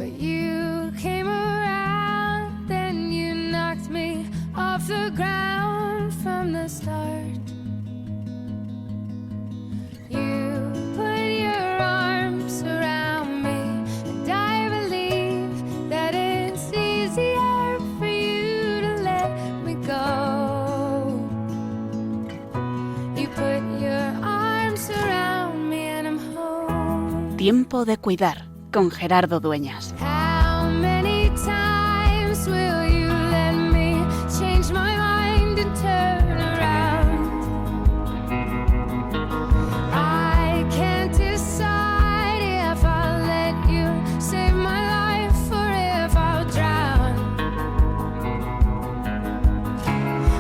but you came around, then you knocked me off the ground from the start. You put your arms around me, and I believe that it's easier for you to let me go. You put your arms around me and I'm home. Tiempo de cuidar, con Gerardo Dueñas. How many times will you let me change my mind and turn around? I can't decide if I'll let you save my life or if I'll drown.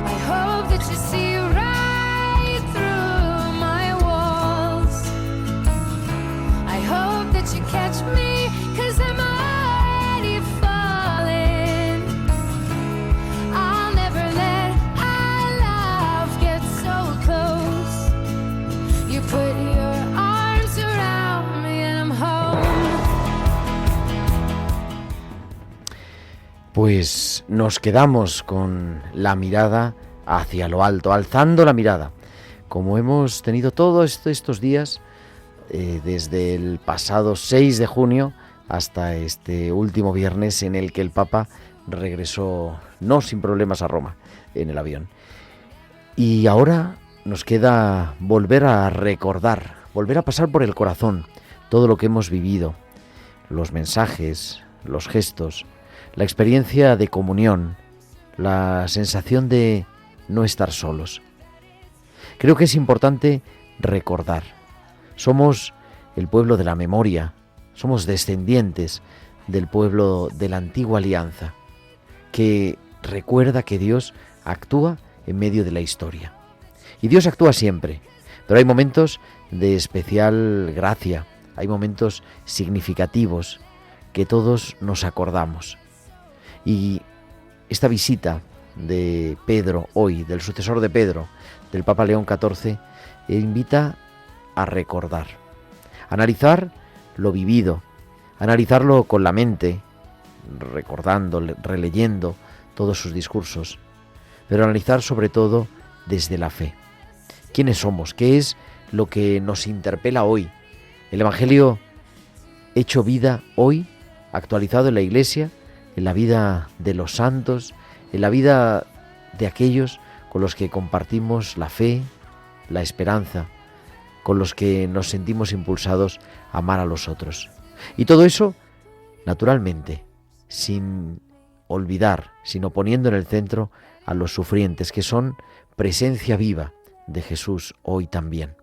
I hope that you see right through my walls. I hope that you catch me, 'cause I'm already falling. I'll never let our love get so close. You put your arms around me and I'm home. Pues nos quedamos con la mirada hacia lo alto, alzando la mirada, como hemos tenido todos estos días, desde el pasado 6 de junio hasta este último viernes en el que el Papa regresó no sin problemas a Roma en el avión. Y ahora nos queda volver a recordar, volver a pasar por el corazón todo lo que hemos vivido, los mensajes, los gestos, la experiencia de comunión, la sensación de no estar solos. Creo que es importante recordar. Somos el pueblo de la memoria, somos descendientes del pueblo de la antigua alianza, que recuerda que Dios actúa en medio de la historia. Y Dios actúa siempre, pero hay momentos de especial gracia, hay momentos significativos que todos nos acordamos. Y esta visita de Pedro hoy, del sucesor de Pedro, del Papa León XIV, invita a recordar, a analizar lo vivido, a analizarlo con la mente, recordando, releyendo todos sus discursos, pero analizar sobre todo desde la fe. ¿Quiénes somos? ¿Qué es lo que nos interpela hoy? El Evangelio hecho vida hoy, actualizado en la Iglesia, en la vida de los santos, en la vida de aquellos con los que compartimos la fe, la esperanza, con los que nos sentimos impulsados a amar a los otros. Y todo eso, naturalmente, sin olvidar, sino poniendo en el centro a los sufrientes, que son presencia viva de Jesús hoy también.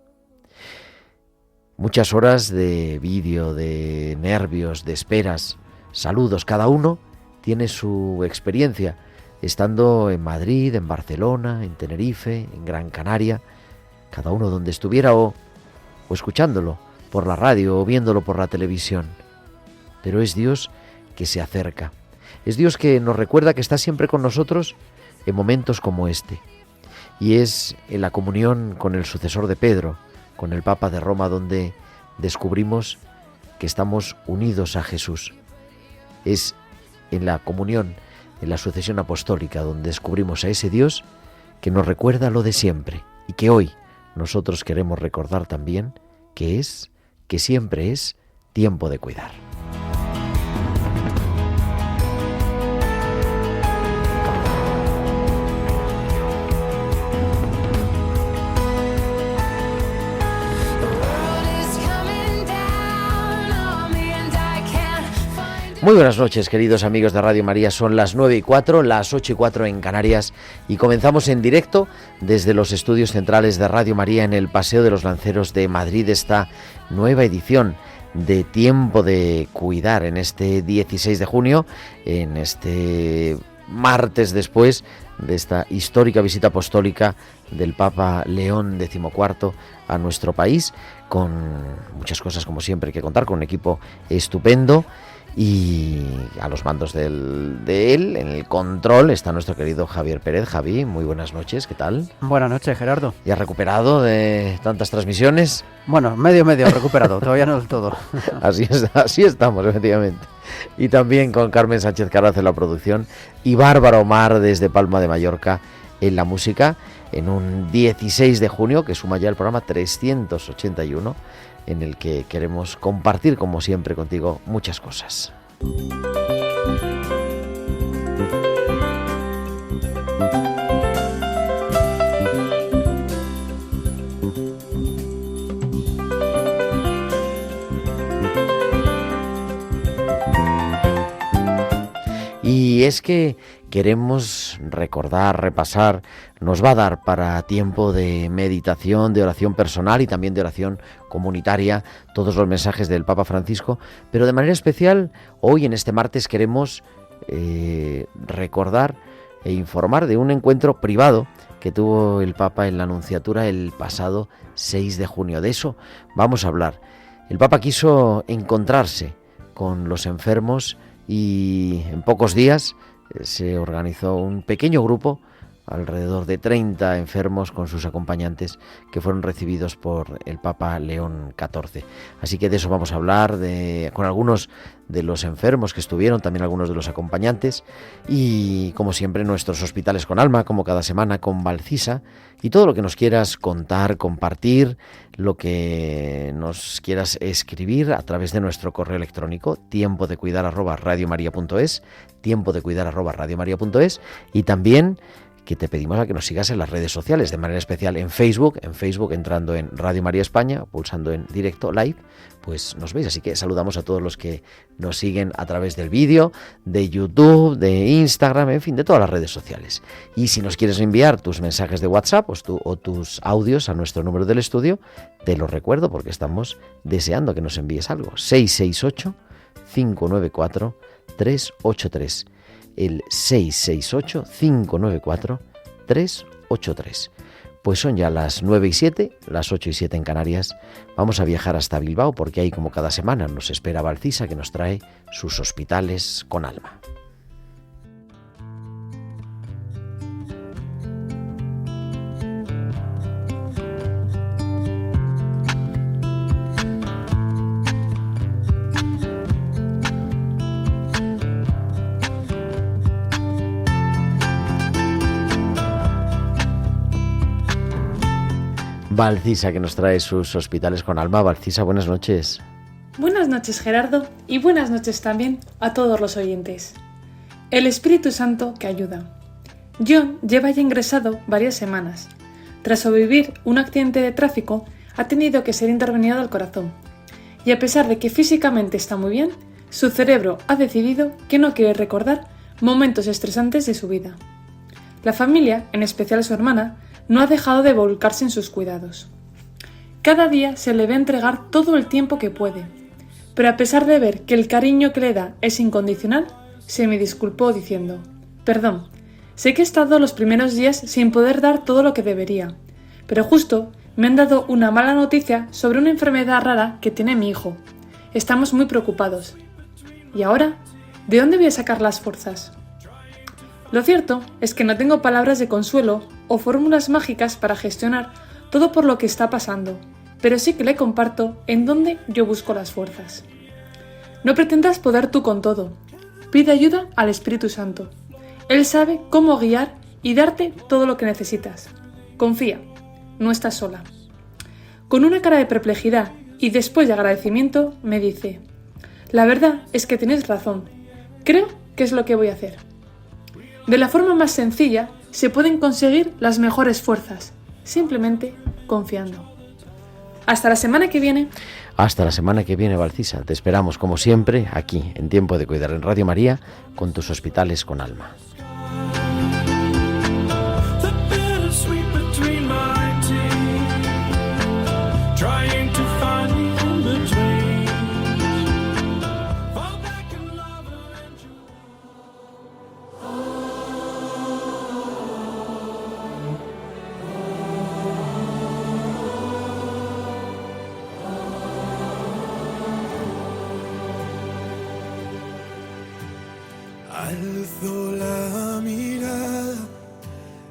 Muchas horas de vídeo, de nervios, de esperas, saludos, cada uno tiene su experiencia, estando en Madrid, en Barcelona, en Tenerife, en Gran Canaria, cada uno donde estuviera o escuchándolo por la radio o viéndolo por la televisión. Pero es Dios que se acerca, es Dios que nos recuerda que está siempre con nosotros en momentos como este. Y es en la comunión con el sucesor de Pedro, con el Papa de Roma, donde descubrimos que estamos unidos a Jesús. Es en la comunión, en la sucesión apostólica, donde descubrimos a ese Dios que nos recuerda lo de siempre y que hoy nosotros queremos recordar también que siempre es tiempo de cuidar. Muy buenas noches, queridos amigos de Radio María. Son las 9:04, las 8:04 en Canarias y comenzamos en directo desde los estudios centrales de Radio María en el Paseo de los Lanceros de Madrid esta nueva edición de Tiempo de Cuidar en este 16 de junio, en este martes después de esta histórica visita apostólica del Papa León XIV a nuestro país, con muchas cosas como siempre que contar, con un equipo estupendo. Y a los mandos de él, en el control, está nuestro querido Javier Pérez. Javi, muy buenas noches, ¿qué tal? Buenas noches, Gerardo. ¿Ya recuperado de tantas transmisiones? Bueno, medio recuperado, todavía no del todo. Así estamos, efectivamente. Y también con Carmen Sánchez Caraz en la producción y Bárbara Omar desde Palma de Mallorca en la música, en un 16 de junio que suma ya el programa 381, en el que queremos compartir, como siempre, contigo muchas cosas. Y es que queremos recordar, repasar, nos va a dar para tiempo de meditación, de oración personal y también de oración comunitaria, todos los mensajes del Papa Francisco, pero de manera especial hoy en este martes queremos recordar e informar de un encuentro privado que tuvo el Papa en la Nunciatura el pasado 6 de junio. De eso vamos a hablar. El Papa quiso encontrarse con los enfermos y en pocos días se organizó un pequeño grupo, alrededor de 30 enfermos con sus acompañantes, que fueron recibidos por el Papa León XIV. Así que de eso vamos a hablar, con algunos de los enfermos que estuvieron, también algunos de los acompañantes, y como siempre nuestros hospitales con alma, como cada semana con Valcisa, y todo lo que nos quieras contar, compartir, lo que nos quieras escribir a través de nuestro correo electrónico, tiempodecuidar@radiomaria.es, tiempodecuidar@radiomaria.es, y también que te pedimos a que nos sigas en las redes sociales, de manera especial en Facebook entrando en Radio María España, pulsando en directo live, pues nos veis. Así que saludamos a todos los que nos siguen a través del vídeo, de YouTube, de Instagram, en fin, de todas las redes sociales. Y si nos quieres enviar tus mensajes de WhatsApp o tus audios a nuestro número del estudio, te lo recuerdo porque estamos deseando que nos envíes algo. 668-594-383. El 668-594-383. Pues son ya las 9:07, las 8:07 en Canarias. Vamos a viajar hasta Bilbao porque ahí, como cada semana, nos espera Valcisa, que nos trae sus hospitales con alma. Valcisa, que nos trae sus hospitales con alma. Valcisa, buenas noches. Buenas noches, Gerardo, y buenas noches también a todos los oyentes. El Espíritu Santo que ayuda. John lleva ya ingresado varias semanas. Tras sobrevivir un accidente de tráfico, ha tenido que ser intervenido del corazón. Y a pesar de que físicamente está muy bien, su cerebro ha decidido que no quiere recordar momentos estresantes de su vida. La familia, en especial su hermana, no ha dejado de volcarse en sus cuidados. Cada día se le ve entregar todo el tiempo que puede, pero a pesar de ver que el cariño que le da es incondicional, se me disculpó diciendo: «Perdón, sé que he estado los primeros días sin poder dar todo lo que debería, pero justo me han dado una mala noticia sobre una enfermedad rara que tiene mi hijo. Estamos muy preocupados. ¿Y ahora? ¿De dónde voy a sacar las fuerzas?». Lo cierto es que no tengo palabras de consuelo o fórmulas mágicas para gestionar todo por lo que está pasando, pero sí que le comparto en dónde yo busco las fuerzas. No pretendas poder tú con todo. Pide ayuda al Espíritu Santo. Él sabe cómo guiar y darte todo lo que necesitas. Confía, no estás sola. Con una cara de perplejidad y después de agradecimiento me dice: «La verdad es que tienes razón. Creo que es lo que voy a hacer». De la forma más sencilla se pueden conseguir las mejores fuerzas, simplemente confiando. Hasta la semana que viene. Hasta la semana que viene, Valcisa. Te esperamos, como siempre, aquí, en Tiempo de Cuidar, en Radio María, con tus hospitales con alma. Alzo la mirada,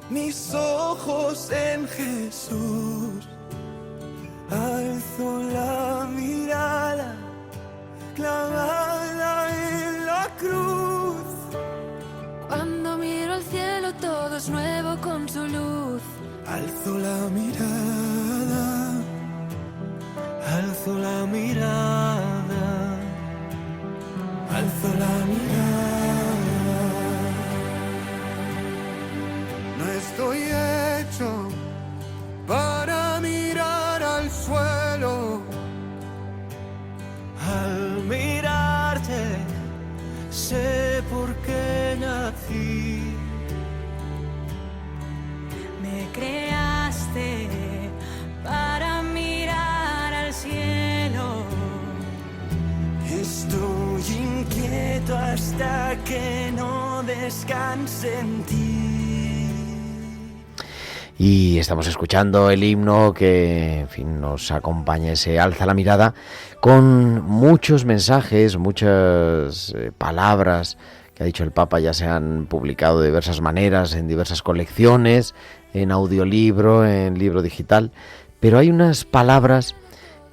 mis ojos en Jesús. Alzo la mirada, clavada en la cruz. Cuando miro al cielo todo es nuevo con su luz. Alzo la mirada, alzo la mirada, alzo la mirada. No estoy hecho para mirar al suelo. Al mirarte sé por qué nací. Me creaste para mirar al cielo. Estoy inquieto hasta que no descanse en ti. Y estamos escuchando el himno que, en fin, nos acompaña, ese Alza la mirada, con muchos mensajes, muchas palabras que ha dicho el Papa. Ya se han publicado de diversas maneras, en diversas colecciones, en audiolibro, en libro digital, pero hay unas palabras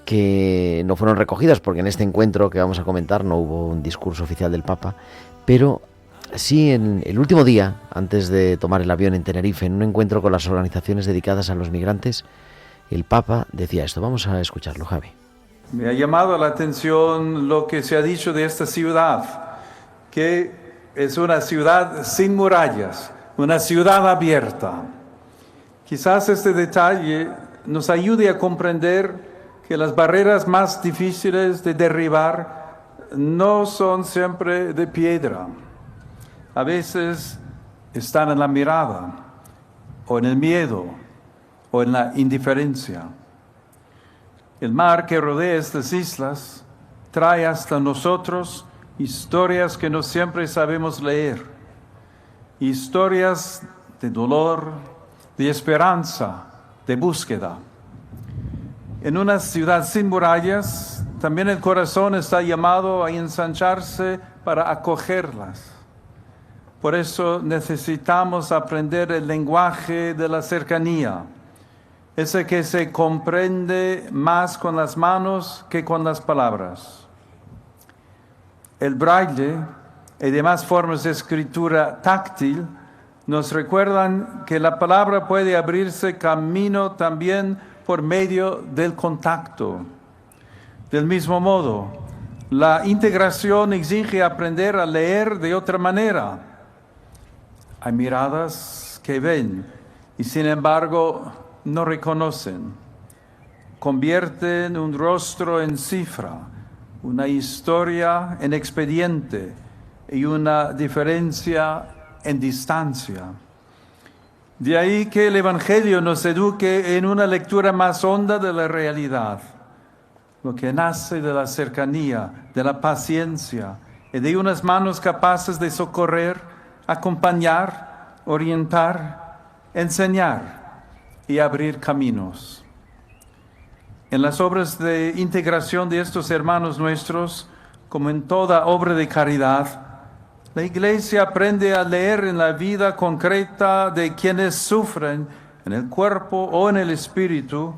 que no fueron recogidas porque en este encuentro que vamos a comentar no hubo un discurso oficial del Papa, pero sí, en el último día, antes de tomar el avión en Tenerife, en un encuentro con las organizaciones dedicadas a los migrantes, el Papa decía esto. Vamos a escucharlo, Javi. Me ha llamado la atención lo que se ha dicho de esta ciudad, que es una ciudad sin murallas, una ciudad abierta. Quizás este detalle nos ayude a comprender que las barreras más difíciles de derribar no son siempre de piedra. A veces están en la mirada, o en el miedo, o en la indiferencia. El mar que rodea estas islas trae hasta nosotros historias que no siempre sabemos leer. Historias de dolor, de esperanza, de búsqueda. En una ciudad sin murallas, también el corazón está llamado a ensancharse para acogerlas. Por eso necesitamos aprender el lenguaje de la cercanía, ese que se comprende más con las manos que con las palabras. El braille y demás formas de escritura táctil nos recuerdan que la palabra puede abrirse camino también por medio del contacto. Del mismo modo, la integración exige aprender a leer de otra manera. Hay miradas que ven y sin embargo no reconocen. Convierten un rostro en cifra, una historia en expediente y una diferencia en distancia. De ahí que el Evangelio nos eduque en una lectura más honda de la realidad, lo que nace de la cercanía, de la paciencia y de unas manos capaces de socorrer, acompañar, orientar, enseñar y abrir caminos. En las obras de integración de estos hermanos nuestros, como en toda obra de caridad, la Iglesia aprende a leer en la vida concreta de quienes sufren en el cuerpo o en el espíritu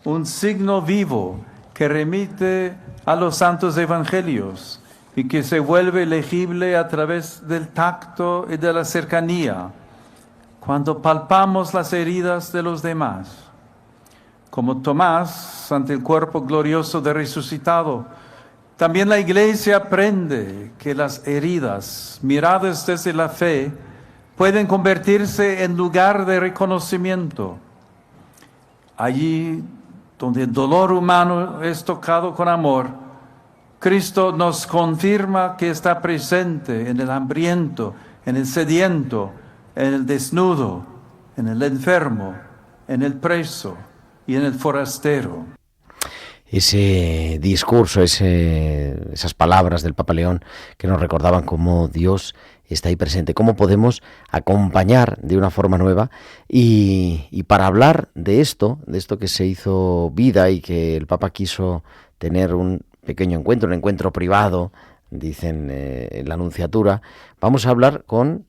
un signo vivo que remite a los santos evangelios y que se vuelve legible a través del tacto y de la cercanía, cuando palpamos las heridas de los demás. Como Tomás ante el cuerpo glorioso del resucitado, también la Iglesia aprende que las heridas, miradas desde la fe, pueden convertirse en lugar de reconocimiento. Allí donde el dolor humano es tocado con amor, Cristo nos confirma que está presente en el hambriento, en el sediento, en el desnudo, en el enfermo, en el preso y en el forastero. Ese discurso, esas palabras del Papa León que nos recordaban cómo Dios está ahí presente, cómo podemos acompañar de una forma nueva y para hablar de esto que se hizo vida y que el Papa quiso tener un pequeño encuentro, un encuentro privado dicen en la Nunciatura. Vamos a hablar con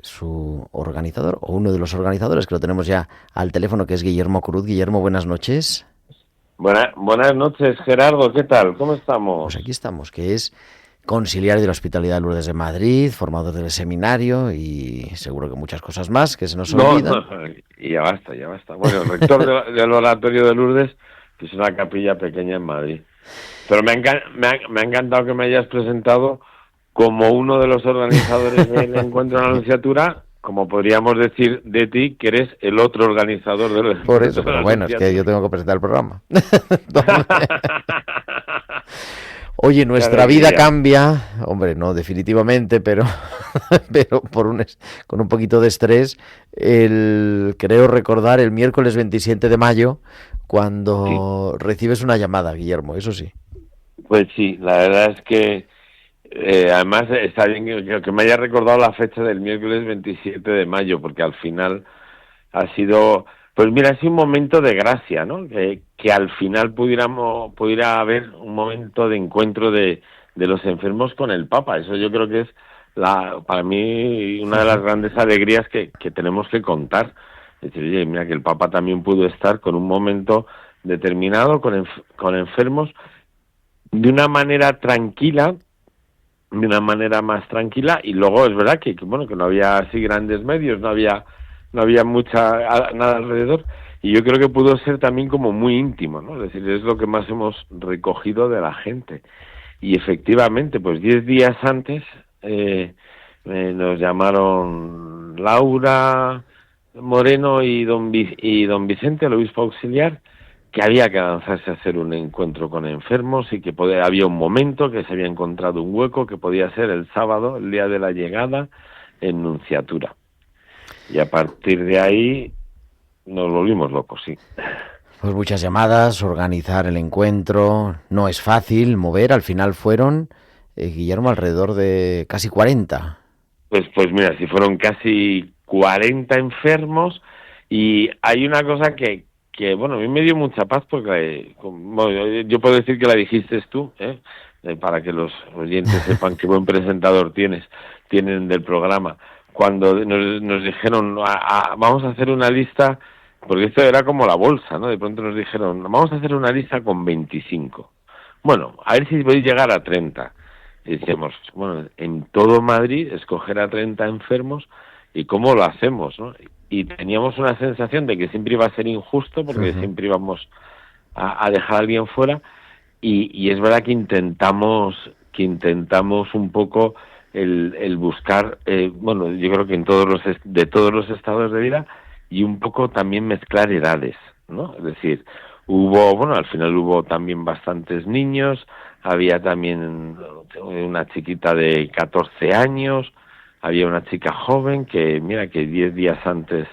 su organizador, o uno de los organizadores, que lo tenemos ya al teléfono, que es Guillermo Cruz. Guillermo, buenas noches. Buenas noches, Gerardo, ¿qué tal? ¿Cómo estamos? Pues aquí estamos, que es conciliario de la Hospitalidad de Lourdes de Madrid, formador del seminario y seguro que muchas cosas más que se nos olvidan. No, y ya basta. Bueno, el rector del Oratorio de Lourdes, que es una capilla pequeña en Madrid. Pero me ha encantado que me hayas presentado como uno de los organizadores del encuentro en la Nunciatura, como podríamos decir de ti, que eres el otro organizador del encuentro. Por eso, pero bueno, es que yo tengo que presentar el programa. Oye, nuestra vida cambia, hombre, no definitivamente, pero con un poquito de estrés. Creo recordar el miércoles 27 de mayo, cuando recibes una llamada, Guillermo, eso sí. Pues sí, la verdad es que además está bien que me haya recordado la fecha del miércoles 27 de mayo, porque al final ha sido... Pues mira, es un momento de gracia, ¿no? Que al final pudiera haber un momento de encuentro de los enfermos con el Papa. Eso yo creo que es para mí una de las grandes alegrías que tenemos que contar. Es decir, oye, mira que el Papa también pudo estar con un momento determinado con enfermos de una manera tranquila, de una manera más tranquila, y luego es verdad que no había así grandes medios, no había nada alrededor, y yo creo que pudo ser también como muy íntimo, ¿no? Es decir, es lo que más hemos recogido de la gente. Y efectivamente, pues 10 días antes nos llamaron Laura Moreno y don Vicente, el obispo auxiliar, que había que lanzarse a hacer un encuentro con enfermos y que había un momento que se había encontrado un hueco que podía ser el sábado, el día de la llegada, en Nunciatura. Y a partir de ahí nos volvimos locos, sí. Pues muchas llamadas, organizar el encuentro, no es fácil mover, al final fueron, Guillermo, alrededor de casi 40. Pues mira, si fueron casi 40 enfermos, y hay una cosa que a mí me dio mucha paz, porque yo puedo decir que la dijiste tú, para que los oyentes sepan qué buen presentador tienen del programa. Cuando nos dijeron, vamos a hacer una lista, porque esto era como la bolsa, ¿no? De pronto nos dijeron, vamos a hacer una lista con 25. Bueno, a ver si podéis llegar a 30. Y decíamos, en todo Madrid, escoger a 30 enfermos, ¿y cómo lo hacemos, no? Y teníamos una sensación de que siempre iba a ser injusto, porque siempre íbamos a dejar a alguien fuera, y es verdad que intentamos un poco el buscar, yo creo que de todos los estados de vida, y un poco también mezclar edades, ¿no? Es decir, al final hubo también bastantes niños, había también una chiquita de 14 años, había una chica joven que 10 días antes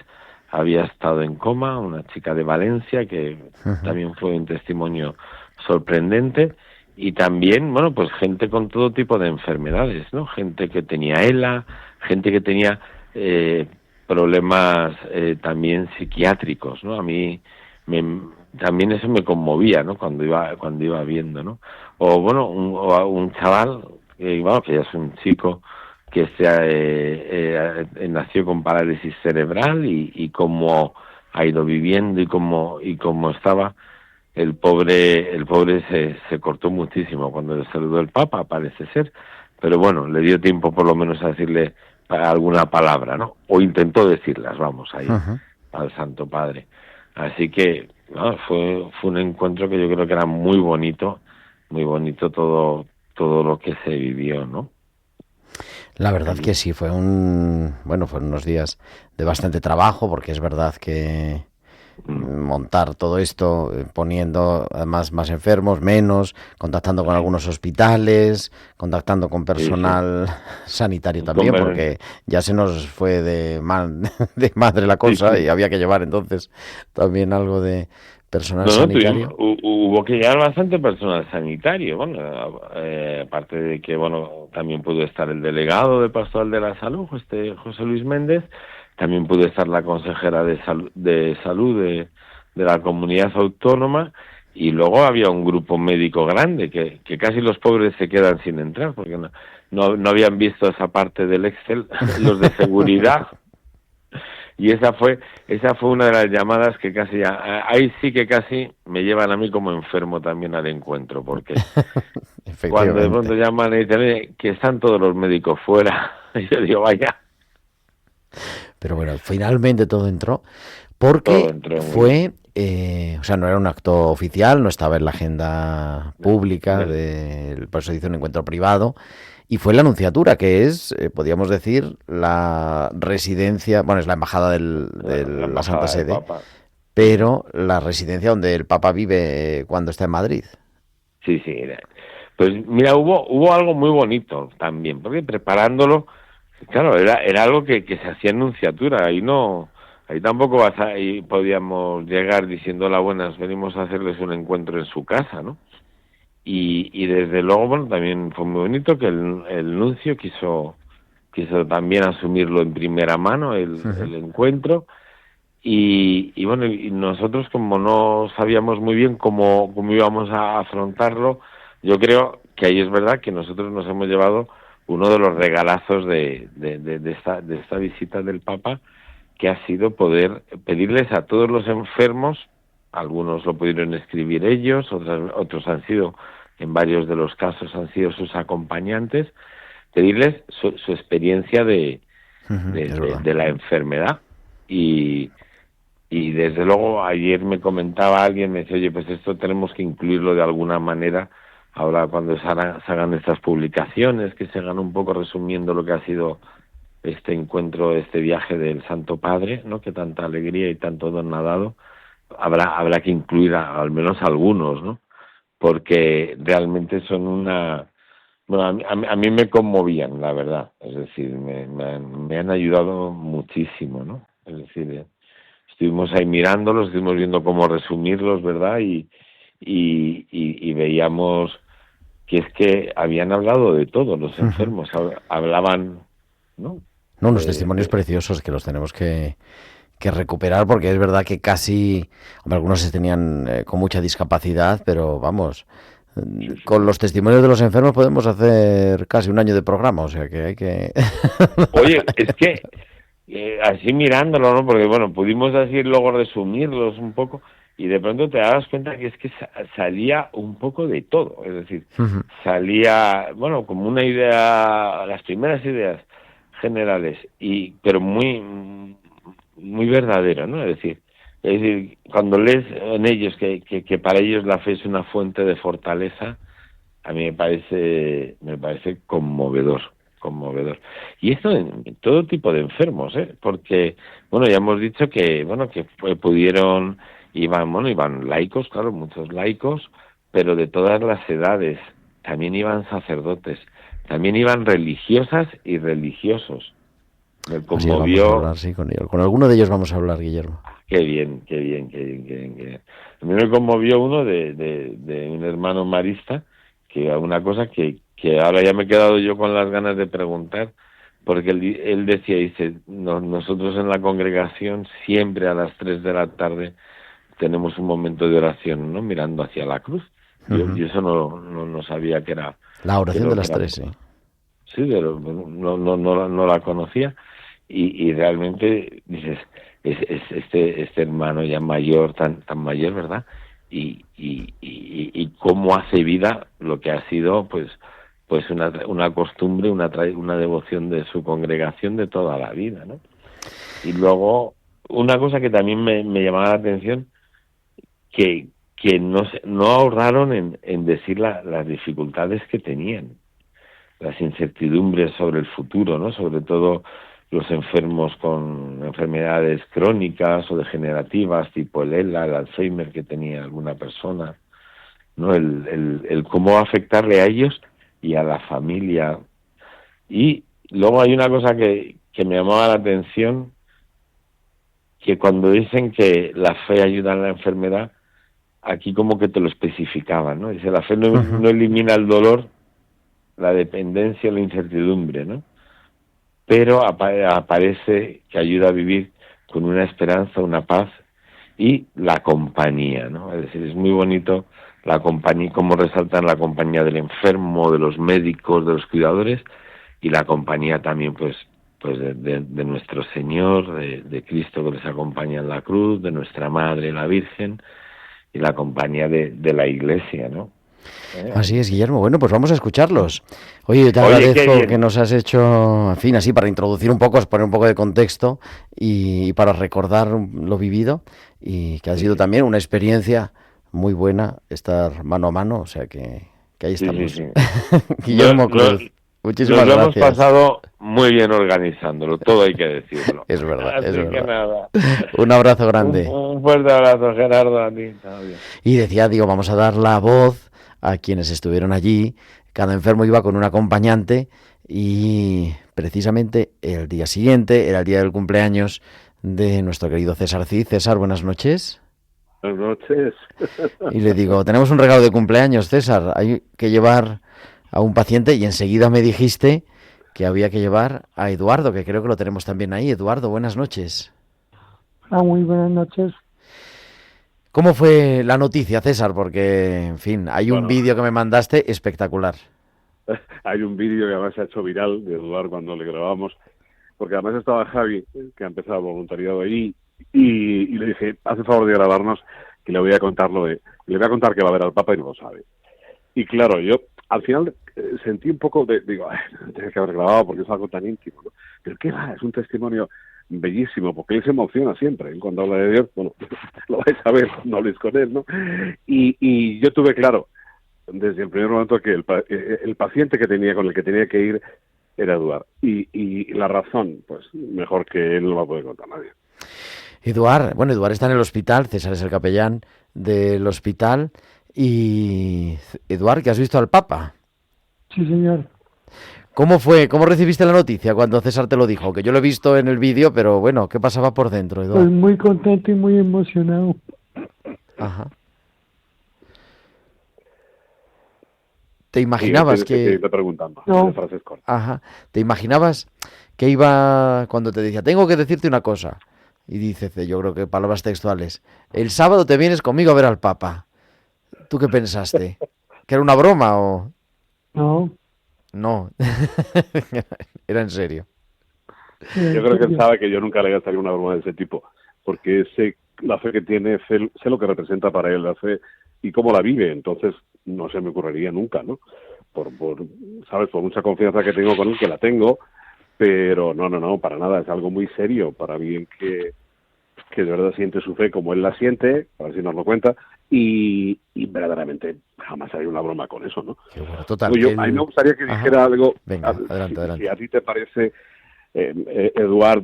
había estado en coma, una chica de Valencia, que también fue un testimonio sorprendente. Y también, pues gente con todo tipo de enfermedades, ¿no? Gente que tenía ELA, gente que tenía problemas también psiquiátricos, ¿no? A mí también eso me conmovía, ¿no? Cuando iba viendo, ¿no? O un chaval que ya es un chico que nació con parálisis cerebral, y cómo ha ido viviendo y cómo estaba. El pobre se cortó muchísimo cuando le saludó el Papa, parece ser, pero le dio tiempo por lo menos a decirle alguna palabra, ¿no? O intentó decirlas, al Santo Padre. Así que fue un encuentro que yo creo que era muy bonito todo lo que se vivió, ¿no? La verdad que sí, fueron unos días de bastante trabajo, porque es verdad que montar todo esto, poniendo además más enfermos, menos, contactando con algunos hospitales, contactando con personal sanitario también, porque ya se nos fue de madre la cosa, y había que llevar entonces también algo de personal sanitario. Hubo que llevar bastante personal sanitario, aparte de que también pudo estar el delegado de Pastoral de la Salud, José Luis Méndez. También pudo estar la consejera de salud de la comunidad autónoma, y luego había un grupo médico grande que casi los pobres se quedan sin entrar porque no habían visto esa parte del Excel, los de seguridad. Y esa fue una de las llamadas que casi, ahí sí que casi me llevan a mí como enfermo también al encuentro, porque cuando de pronto llaman y dicen que están todos los médicos fuera, y yo digo, vaya. Pero bueno, finalmente todo entró, porque fue, o sea, no era un acto oficial, no estaba en la agenda pública, por eso hizo un encuentro privado. Y fue la Nunciatura, que es, podríamos decir, la residencia, bueno, es la embajada de la Santa Sede, pero la residencia donde el Papa vive cuando está en Madrid. Sí. Pues mira, hubo algo muy bonito también, porque preparándolo, claro, era algo que se hacía en Nunciatura, ahí tampoco ahí podíamos llegar diciendo, hola, buenas, venimos a hacerles un encuentro en su casa, ¿no? Y desde luego, bueno, también fue muy bonito que el nuncio quiso también asumirlo en primera mano, el encuentro, y bueno, y nosotros como no sabíamos muy bien cómo íbamos a afrontarlo, yo creo que ahí es verdad que nosotros nos hemos llevado uno de los regalazos de esta visita del Papa, que ha sido poder pedirles a todos los enfermos, algunos lo pudieron escribir ellos, otros han sido, en varios de los casos han sido sus acompañantes, pedirles su experiencia de la enfermedad. Y desde luego ayer me comentaba alguien, me decía, oye, pues esto tenemos que incluirlo de alguna manera, ahora cuando se hagan estas publicaciones, que se hagan un poco resumiendo lo que ha sido este encuentro, este viaje del Santo Padre, ¿no? Que tanta alegría y tanto don ha dado. Habrá que incluir al menos algunos, ¿no? Porque realmente son bueno, a mí me conmovían, la verdad. Es decir, me han ayudado muchísimo, ¿no? Es decir, estuvimos ahí mirándolos, estuvimos viendo cómo resumirlos, ¿verdad? Y veíamos que es que habían hablado de todo, los enfermos, hablaban, ¿no? No, unos testimonios preciosos que los tenemos que recuperar, porque es verdad que casi, algunos se tenían con mucha discapacidad, pero vamos, con los testimonios de los enfermos podemos hacer casi un año de programa, o sea que hay que... Oye, es que así mirándolo, ¿no? Porque bueno, pudimos así luego resumirlos un poco y de pronto te das cuenta que es que salía un poco de todo, es decir, salía, bueno, como una idea, las primeras ideas generales, pero muy verdadera, ¿no? Es decir, cuando lees en ellos que para ellos la fe es una fuente de fortaleza, a mí me parece conmovedor. Y esto en todo tipo de enfermos, porque, bueno, ya hemos dicho que iban laicos, claro, muchos laicos, pero de todas las edades, también iban sacerdotes, también iban religiosas y religiosos. Me conmovió. Sí, con alguno de ellos vamos a hablar, Guillermo. Qué bien. A mí me conmovió uno de un hermano marista, que una cosa que ahora ya me he quedado yo con las ganas de preguntar, porque él dice, nosotros en la congregación siempre a las 3 de la tarde tenemos un momento de oración, ¿no? Mirando hacia la cruz. Yo eso no sabía que era... La oración de las 3, sí. Sí, pero no la conocía. Y realmente dices, este hermano ya mayor, tan mayor, ¿verdad? Y cómo hace vida lo que ha sido, pues una costumbre, una devoción de su congregación de toda la vida, ¿no? Y luego, una cosa que también me llamaba la atención, que no ahorraron en decir las dificultades que tenían, las incertidumbres sobre el futuro, ¿no? Sobre todo los enfermos con enfermedades crónicas o degenerativas, tipo el ELA, el Alzheimer que tenía alguna persona, ¿no? El cómo afectarle a ellos y a la familia. Y luego hay una cosa que me llamaba la atención, que cuando dicen que la fe ayuda a la enfermedad, aquí como que te lo especificaban, ¿no? Dice, la fe no elimina el dolor, la dependencia, la incertidumbre, ¿no? Pero aparece que ayuda a vivir con una esperanza, una paz y la compañía, ¿no? Es decir, es muy bonito la compañía, cómo resaltan la compañía del enfermo, de los médicos, de los cuidadores, y la compañía también, pues de nuestro Señor, de Cristo que les acompaña en la cruz, de nuestra Madre, la Virgen, y la compañía de la Iglesia, ¿no? Así es, Guillermo. Bueno, pues vamos a escucharlos. Oye, yo te agradezco que nos has hecho, en fin, así para introducir un poco, poner un poco de contexto y para recordar lo vivido, y que ha sido también una experiencia muy buena estar mano a mano, o sea que ahí estamos. Sí. Guillermo Cruz, muchísimas gracias. Nos hemos pasado muy bien organizándolo, todo hay que decirlo. Es verdad, Así es verdad. Que nada. Un abrazo grande. Un fuerte abrazo, Gerardo, a ti. Y decía, vamos a dar la voz a quienes estuvieron allí. Cada enfermo iba con un acompañante y precisamente el día siguiente era el día del cumpleaños de nuestro querido César Cid. César, buenas noches. Buenas noches. Y le digo, tenemos un regalo de cumpleaños, César, hay que llevar a un paciente, y enseguida me dijiste que había que llevar a Eduardo, que creo que lo tenemos también ahí. Eduardo, buenas noches. Muy buenas noches. ¿Cómo fue la noticia, César? Porque, en fin, hay un vídeo que me mandaste espectacular. Hay un vídeo que además se ha hecho viral de Eduardo cuando le grabamos, porque además estaba Javi, que ha empezado voluntariado ahí, y le dije, haz el favor de grabarnos, que le voy a contar le voy a contar que va a ver al Papa y no lo sabe. Y claro, yo al final sentí un poco digo, tienes que haber grabado porque es algo tan íntimo, ¿no? Pero qué va, es un testimonio bellísimo, porque él se emociona siempre, ¿eh? Cuando habla de Dios, bueno, lo vais a ver cuando habléis con él, ¿no? Y yo tuve claro, desde el primer momento, que el paciente con el que tenía que ir era Eduard. Y la razón, pues mejor que él no va a poder contar nadie. Eduard está en el hospital, César es el capellán del hospital. Y, Eduard, ¿que has visto al Papa? Sí, señor. ¿Cómo fue? ¿Cómo recibiste la noticia cuando César te lo dijo? Que yo lo he visto en el vídeo, pero bueno, ¿qué pasaba por dentro, Eduard? Pues muy contento y muy emocionado. Ajá. ¿Te imaginabas que...? Te preguntando. No. Ajá. ¿Te imaginabas que iba, cuando te decía, tengo que decirte una cosa? Y dice, yo creo que palabras textuales, el sábado te vienes conmigo a ver al Papa. ¿Tú qué pensaste? ¿Que era una broma o...? No. No. Era en serio. Yo creo que él sabe que yo nunca le gastaría una broma de ese tipo, porque sé la fe que tiene, sé lo que representa para él la fe y cómo la vive, entonces no se me ocurriría nunca, ¿no? ¿Sabes? Por mucha confianza que tengo con él, que la tengo, pero no, para nada, es algo muy serio para mí que de verdad siente su fe como él la siente, a ver si nos lo cuenta, y verdaderamente jamás hay una broma con eso, ¿no? Qué bueno, total. A mí me gustaría que dijera algo. Venga, adelante. Si a ti te parece, Eduard,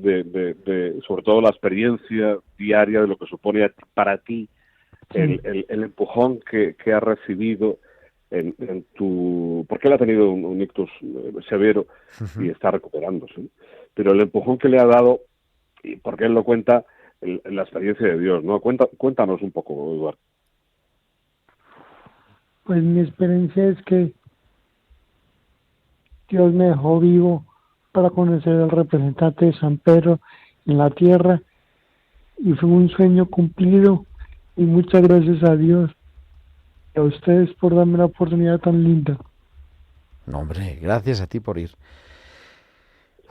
sobre todo la experiencia diaria de lo que supone para ti el empujón que has recibido en tu... Porque él ha tenido un ictus severo y está recuperándose, ¿no? Pero el empujón que le ha dado, y porque él lo cuenta, la experiencia de Dios, ¿no? Cuéntanos un poco, Eduard. Pues mi experiencia es que Dios me dejó vivo para conocer al representante de San Pedro en la tierra, y fue un sueño cumplido, y muchas gracias a Dios y a ustedes por darme la oportunidad tan linda. No, hombre, gracias a ti por ir.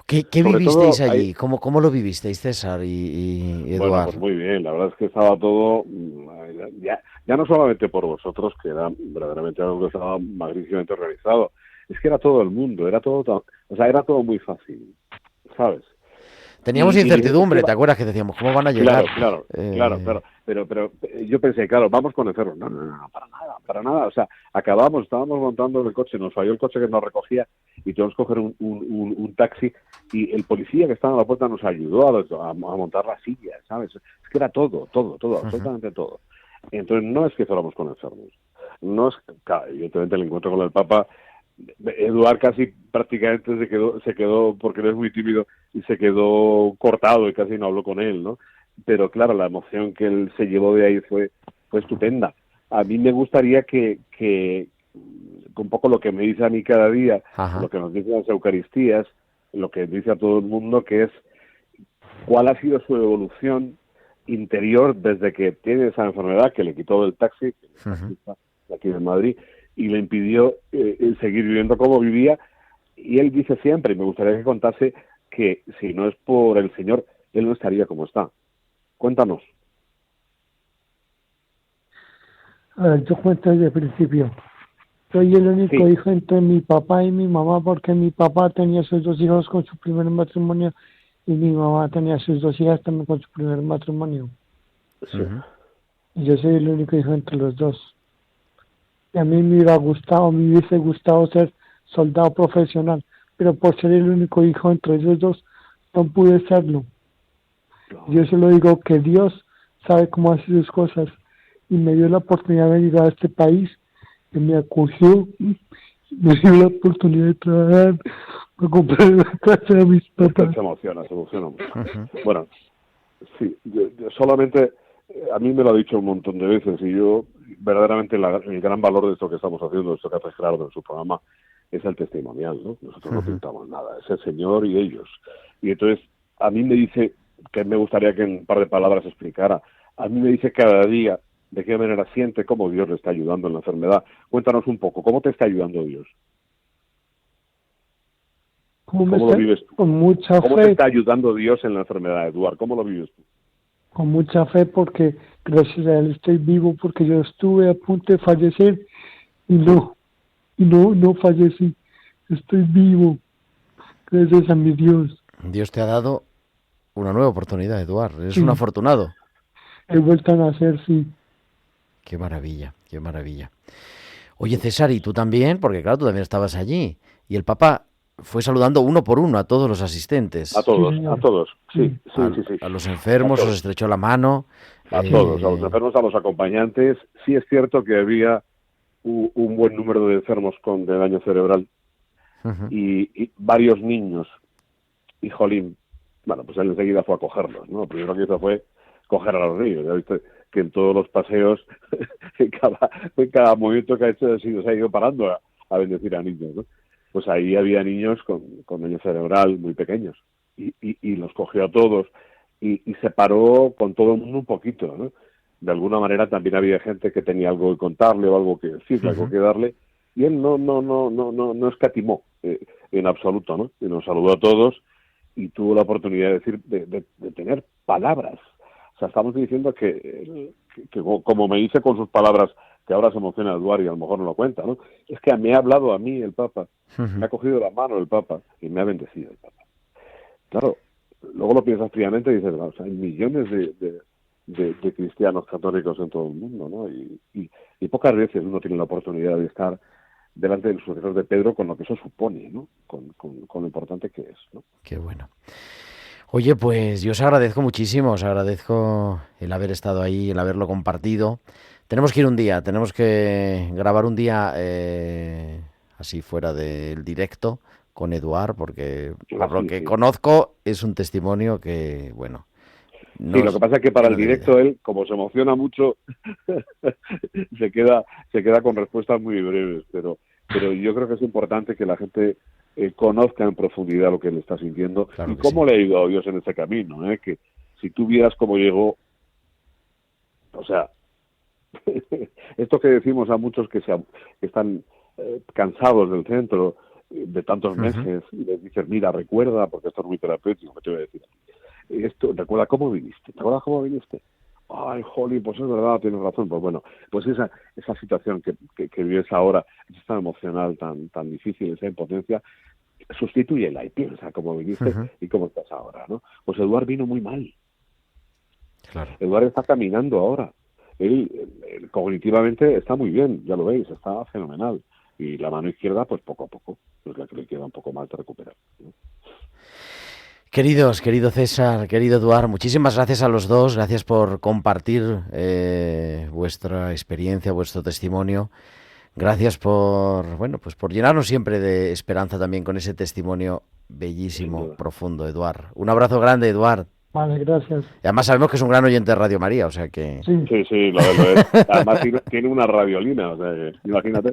¿Qué vivisteis allí? ¿Cómo lo vivisteis, César y Eduard? Bueno, pues muy bien, la verdad es que estaba todo, ya no solamente por vosotros, que era verdaderamente algo que estaba magníficamente organizado, es que era todo el mundo, era todo muy fácil, ¿sabes? Teníamos incertidumbre, ¿te acuerdas que decíamos, cómo van a llegar? Claro, pero yo pensé, claro, vamos con enfermos. No, para nada. O sea, estábamos montando el coche, nos falló el coche que nos recogía y tuvimos que coger un taxi, y el policía que estaba en la puerta nos ayudó a montar las sillas, ¿sabes? Es que era todo, absolutamente todo. Entonces, no es que fuéramos con enfermos. No es, claro, evidentemente el encuentro con el Papa, Eduard casi prácticamente se quedó porque él es muy tímido y se quedó cortado y casi no habló con él, ¿no? Pero claro, la emoción que él se llevó de ahí fue estupenda. A mí me gustaría que un poco lo que me dice a mí cada día, lo que nos dicen las Eucaristías, lo que dice a todo el mundo, que es cuál ha sido su evolución interior desde que tiene esa enfermedad que le quitó del taxi, de aquí de Madrid, y le impidió seguir viviendo como vivía. Y él dice siempre, y me gustaría que contase, que si no es por el Señor, él no estaría como está. Cuéntanos. A ver, yo cuento desde el principio. Soy el único hijo entre mi papá y mi mamá, porque mi papá tenía sus 2 hijos con su primer matrimonio y mi mamá tenía sus 2 hijas también con su primer matrimonio. Sí. Y yo soy el único hijo entre los dos. Y a mí me hubiese gustado ser soldado profesional, pero por ser el único hijo entre ellos dos, no pude serlo. Yo solo digo que Dios sabe cómo hacer sus cosas y me dio la oportunidad de llegar a este país, que me acogió, me dio la oportunidad de trabajar, para comprar la casa de mis papás. Se emociona mucho. Bueno, sí, yo solamente, a mí me lo ha dicho un montón de veces, y yo, verdaderamente, el gran valor de esto que estamos haciendo, de esto que hace Gerardo en su programa, es el testimonial, ¿no? Nosotros no pintamos nada, es el Señor y ellos. Y entonces, a mí me dice, que me gustaría que en un par de palabras explicara, a mí me dice cada día de qué manera siente cómo Dios le está ayudando en la enfermedad. Cuéntanos un poco, ¿cómo te está ayudando Dios? ¿Cómo lo vives tú? Con mucha ¿Cómo fe. te está ayudando Dios en la enfermedad, Eduard? ¿Cómo lo vives tú? Con mucha fe, porque gracias a Él estoy vivo, porque yo estuve a punto de fallecer y no fallecí. Estoy vivo, gracias a mi Dios. Dios te ha dado una nueva oportunidad, Eduard. Eres Sí. un afortunado. He vuelto a nacer, sí. Qué maravilla, qué maravilla. Oye, César, ¿y tú también? Porque claro, tú también estabas allí. Y el Papa fue saludando uno por uno a todos los asistentes. A todos. Sí. A los enfermos os estrechó la mano. A todos, a los enfermos, a los acompañantes. Sí es cierto que había un buen número de enfermos de daño cerebral y varios niños. Y jolín, bueno, pues él enseguida fue a cogerlos, ¿no? Lo primero que hizo fue coger a los niños. Ya viste que en todos los paseos, en cada movimiento que ha hecho, se ha ido parando a bendecir a niños, ¿no? Pues ahí había niños con daño cerebral muy pequeños y los cogió a todos y se paró con todo el mundo un poquito, ¿no? De alguna manera también había gente que tenía algo que contarle o algo que decirle, algo que darle, y él no escatimó en absoluto, ¿no? Y nos saludó a todos y tuvo la oportunidad de decir, de tener palabras. O sea, estamos diciendo que como me dice con sus palabras, que ahora se emociona Eduard y a lo mejor no lo cuenta, ¿no? Es que me ha hablado a mí el Papa, me ha cogido la mano el Papa y me ha bendecido el Papa. Claro, luego lo piensas fríamente y dices, o sea, hay millones de cristianos católicos en todo el mundo, ¿no? Y pocas veces uno tiene la oportunidad de estar delante del sucesor de Pedro con lo que eso supone, ¿no? Con lo importante que es, ¿no? Qué bueno. Oye, pues yo os agradezco muchísimo, os agradezco el haber estado ahí, el haberlo compartido. Tenemos que ir un día, tenemos que grabar un día así fuera del directo con Eduard, porque por lo que conozco es un testimonio que, bueno... No, sí, lo que pasa es que para el directo él, como se emociona mucho, se queda con respuestas muy breves, pero yo creo que es importante que la gente conozca en profundidad lo que le está sintiendo y cómo le ha ayudado a Dios en este camino, que si tú vieras cómo llegó, o sea, esto que decimos a muchos que están cansados del centro de tantos meses y les dices, mira, recuerda, porque esto es muy terapéutico, que te voy a decir, esto, recuerda cómo viniste, ¿te acuerdas cómo viniste? Ay, jolín, pues es verdad, tienes razón. Pues bueno, pues esa situación que vives ahora, ese estado emocional tan difícil, esa impotencia, sustitúyela y piensa cómo viniste y cómo estás ahora, ¿no? Pues Eduard vino muy mal. Claro. Eduard está caminando ahora. Él cognitivamente está muy bien, ya lo veis, está fenomenal. Y la mano izquierda, pues poco a poco, es la que le queda un poco más de recuperar, ¿no? Querido César, querido Eduard, muchísimas gracias a los dos, gracias por compartir vuestra experiencia, vuestro testimonio. Gracias por llenarnos siempre de esperanza también con ese testimonio bellísimo, profundo, Eduard. Un abrazo grande, Eduard. Vale, gracias. Y además sabemos que es un gran oyente de Radio María, o sea que... Sí, lo es. Además tiene una radiolina, o sea que, imagínate.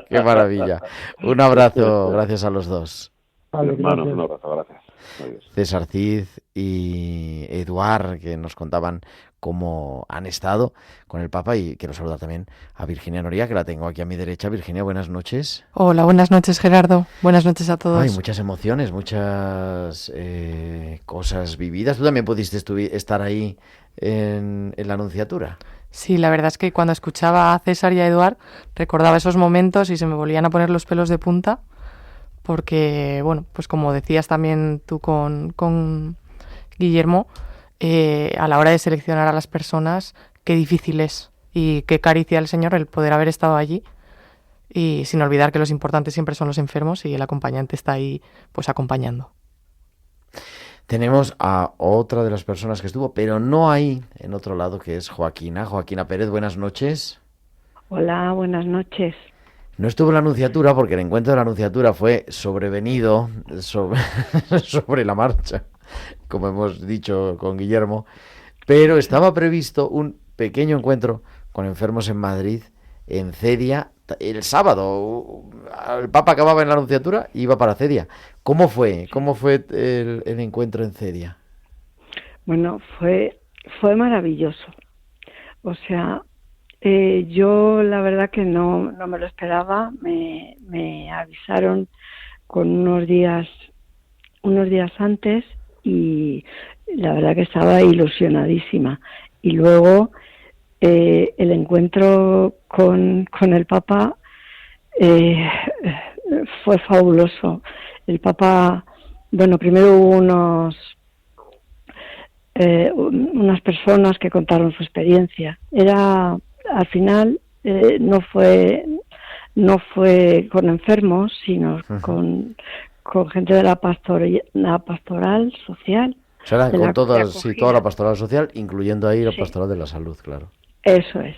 Qué maravilla. Un abrazo, gracias a los dos. Vale, Hermanos, gracias. un abrazo, gracias. Adiós. César Cid y Eduard, que nos contaban cómo han estado con el Papa, y quiero saludar también a Virginia Noria, que la tengo aquí a mi derecha. Virginia, buenas noches. Hola, buenas noches, Gerardo. Buenas noches a todos. Hay muchas emociones, muchas cosas vividas. Tú también pudiste estar ahí en la Anunciatura. Sí, la verdad es que cuando escuchaba a César y a Eduard recordaba esos momentos y se me volvían a poner los pelos de punta, porque, bueno, pues como decías también tú con Guillermo, a la hora de seleccionar a las personas, qué difícil es y qué caricia al Señor el poder haber estado allí, y sin olvidar que los importantes siempre son los enfermos y el acompañante está ahí pues acompañando. Tenemos a otra de las personas que estuvo, pero no ahí, en otro lado, que es Joaquina. Joaquina Pérez, buenas noches. Hola, buenas noches. No estuvo en la Anunciatura porque el encuentro de la Anunciatura fue sobrevenido sobre la marcha, como hemos dicho con Guillermo, pero estaba previsto un pequeño encuentro con enfermos en Madrid, en Cedia, el sábado. El Papa acababa en la Anunciatura y iba para Cedia. ¿Cómo fue el encuentro en Cedia? Bueno, fue maravilloso. O sea, yo la verdad que no me lo esperaba. Me avisaron con unos días antes y la verdad que estaba ilusionadísima. Y luego el encuentro con el Papa fue fabuloso. El Papa, bueno, primero hubo unas personas que contaron su experiencia. Al final no fue con enfermos, sino con gente de la pastoral social. O sea, con toda la pastoral social, incluyendo ahí la pastoral de la salud, claro. Eso es.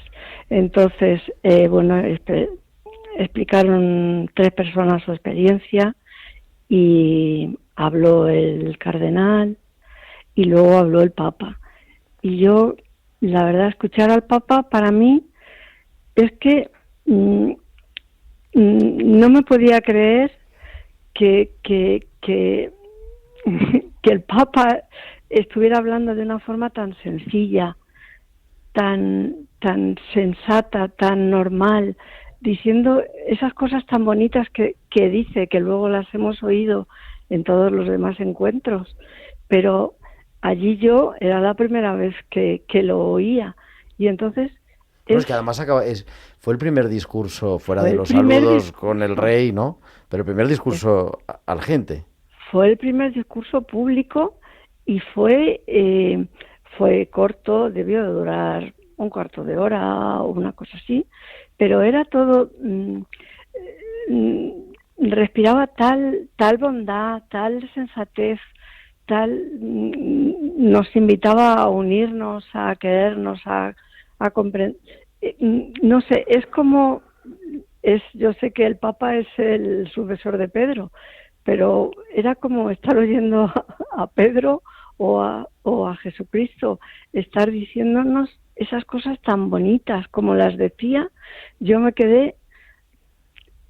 Entonces, bueno, explicaron 3 personas su experiencia y habló el cardenal y luego habló el Papa. Y yo, la verdad, escuchar al Papa para mí es que no me podía creer que el Papa estuviera hablando de una forma tan sencilla, tan sensata, tan normal, diciendo esas cosas tan bonitas que dice, que luego las hemos oído en todos los demás encuentros, pero allí yo era la primera vez que lo oía, y entonces... Es que además fue el primer discurso fuera de los saludos con el rey, ¿no? Pero el primer discurso a la gente. Fue el primer discurso público y fue corto, debió de durar un cuarto de hora o una cosa así, pero era todo, respiraba tal bondad, tal sensatez, nos invitaba a unirnos, a querernos, a comprender. No sé, yo sé que el Papa es el sucesor de Pedro, pero era como estar oyendo a Pedro o a Jesucristo, estar diciéndonos esas cosas tan bonitas como las decía. Yo me quedé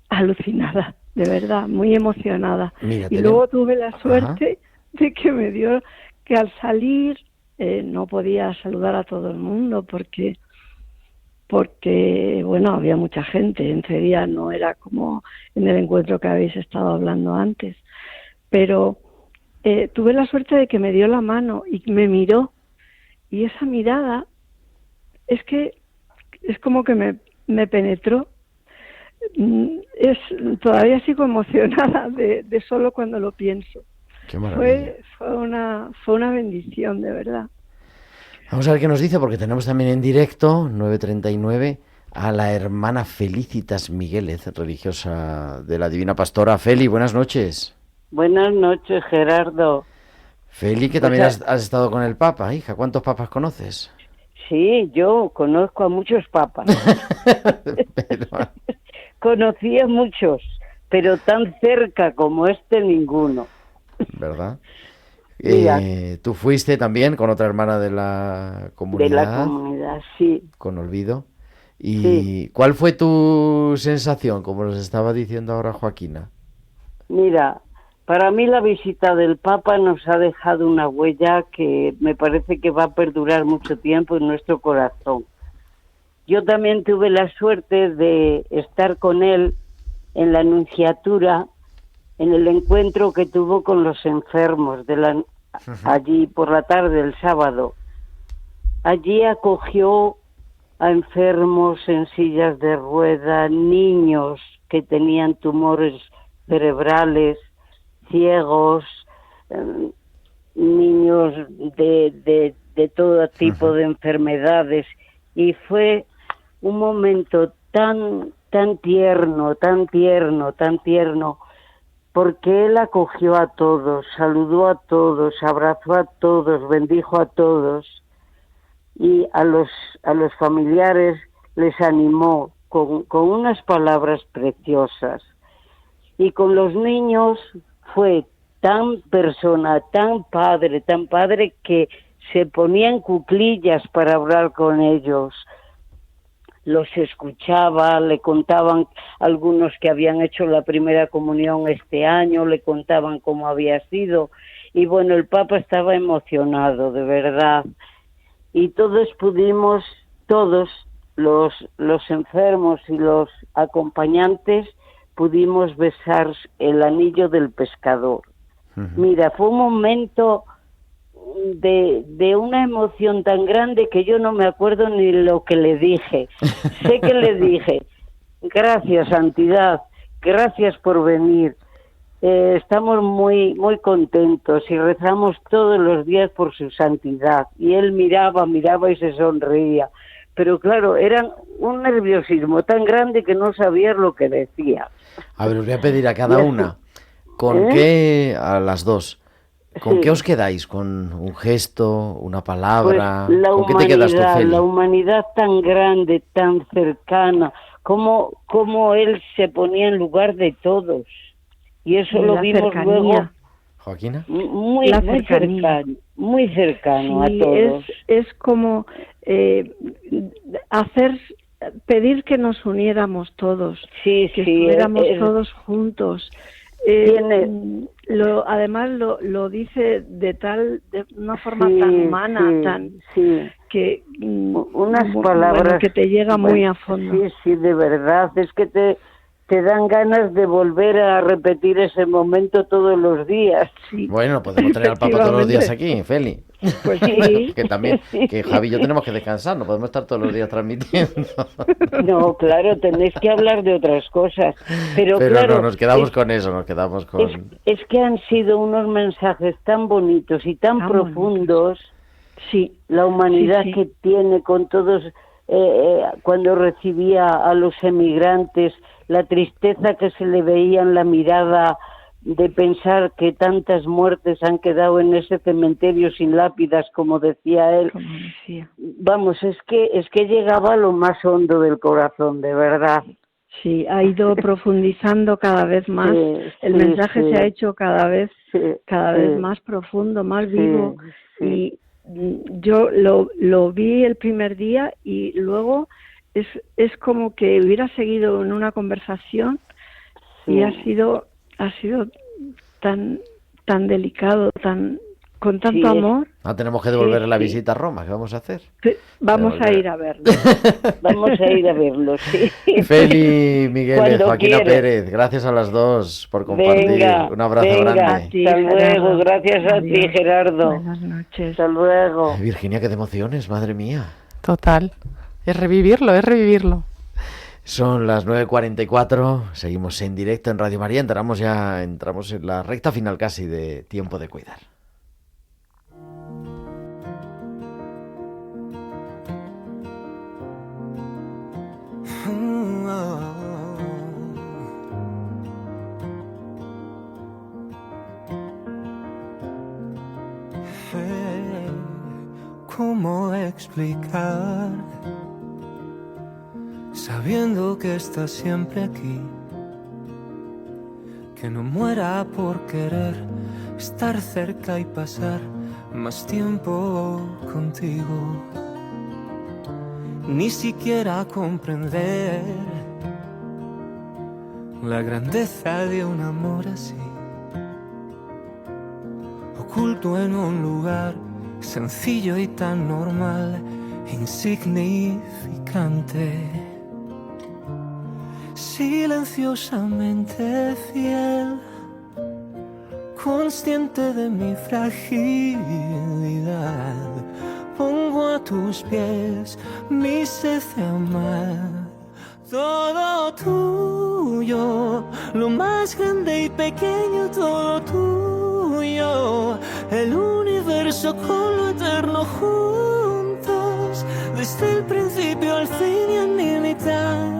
alucinada, de verdad, muy emocionada. Y luego tuve la suerte de que me dio que al salir no podía saludar a todo el mundo porque bueno, había mucha gente. En Cedia no era como en el encuentro que habéis estado hablando antes, pero tuve la suerte de que me dio la mano y me miró, y esa mirada es como que me penetró. Todavía sigo emocionada de solo cuando lo pienso. Qué maravilla. Fue una bendición, de verdad. Vamos a ver qué nos dice, porque tenemos también en directo, 9:39, a la hermana Felicitas Migueles, religiosa de la Divina Pastora. Feli, buenas noches. Buenas noches, Gerardo. Feli, que también has estado con el Papa, hija. ¿Cuántos papas conoces? Sí, yo conozco a muchos papas. Conocí a muchos, pero tan cerca como este, ninguno. ¿Verdad? Tú fuiste también con otra hermana de la comunidad. De la comunidad, sí. Con Olvido. ¿Y cuál fue tu sensación, como nos estaba diciendo ahora Joaquina? Mira, Para mí la visita del Papa nos ha dejado una huella que me parece que va a perdurar mucho tiempo en nuestro corazón. Yo también tuve la suerte de estar con él en la Nunciatura, en el encuentro que tuvo con los enfermos allí por la tarde del sábado. Allí acogió a enfermos en sillas de rueda, niños que tenían tumores cerebrales, ciegos, niños de todo tipo de enfermedades, y fue un momento tan tierno, porque él acogió a todos, saludó a todos, abrazó a todos, bendijo a todos, y a los familiares les animó con unas palabras preciosas. Y con los niños fue tan persona, tan padre que se ponía en cuclillas para hablar con ellos. Los escuchaba, le contaban algunos que habían hecho la primera comunión este año, le contaban cómo había sido. Y bueno, el Papa estaba emocionado, de verdad. Y todos pudimos, los enfermos y los acompañantes, pudimos besar el anillo del pescador. Mira, fue un momento de una emoción tan grande que yo no me acuerdo ni lo que le dije. Sé que le dije, gracias, Santidad, gracias por venir. Estamos muy contentos y rezamos todos los días por su santidad. Y él miraba y se sonreía. Pero claro, era un nerviosismo tan grande que no sabía lo que decía. A ver, os voy a pedir a cada una, ¿con qué, a las dos, con qué os quedáis? ¿Con un gesto, una palabra? Pues ¿Con qué te quedas tú, Feli? La humanidad tan grande, tan cercana, cómo él se ponía en lugar de todos. Y eso lo vimos cercanía. Luego. ¿Joaquina? Muy cercano sí, a todos. Es como pedir que nos uniéramos todos, que estuviéramos todos juntos. Además lo dice de una forma tan humana, que unas palabras que te llega muy a fondo. Sí, de verdad, es que te dan ganas de volver a repetir ese momento todos los días. Sí. Bueno, podemos traer al Papa todos los días aquí, Feli. Pues sí. Que también, que Javi y yo tenemos que descansar, no podemos estar todos los días transmitiendo. No, claro, tenéis que hablar de otras cosas. Pero claro, no, nos quedamos con eso, Es que han sido unos mensajes tan bonitos y tan profundos. Sí. La humanidad que tiene con todos, cuando recibía a los emigrantes, la tristeza que se le veía en la mirada de pensar que tantas muertes han quedado en ese cementerio sin lápidas, como decía él. Vamos, es que llegaba a lo más hondo del corazón, de verdad. Sí, ha ido profundizando cada vez más. El mensaje se ha hecho cada vez más profundo, más vivo. Y yo lo vi el primer día y luego es como que hubiera seguido en una conversación y ha sido tan delicado, con tanto amor. Tenemos que devolver la visita a Roma, ¿qué vamos a hacer? Vamos a ir a verlo. Vamos a ir a verlo, sí. Feli, Miguel, Joaquina Pérez, gracias a las dos por compartir. Un abrazo grande. Hasta luego, gracias a ti, Gerardo. Buenas noches. Hasta luego. Virginia, qué de emociones, madre mía. Total, es revivirlo. Son las 9:44, seguimos en directo en Radio María, entramos en la recta final casi de Tiempo de Cuidar. ¿Cómo explicar? Sabiendo que estás siempre aquí, que no muera por querer estar cerca y pasar más tiempo contigo, ni siquiera comprender la grandeza de un amor así, oculto en un lugar sencillo y tan normal, insignificante. Silenciosamente fiel, consciente de mi fragilidad, pongo a tus pies mi sed de amar. Todo tuyo, lo más grande y pequeño, todo tuyo, el universo con lo eterno juntos, desde el principio al fin y en mi mitad.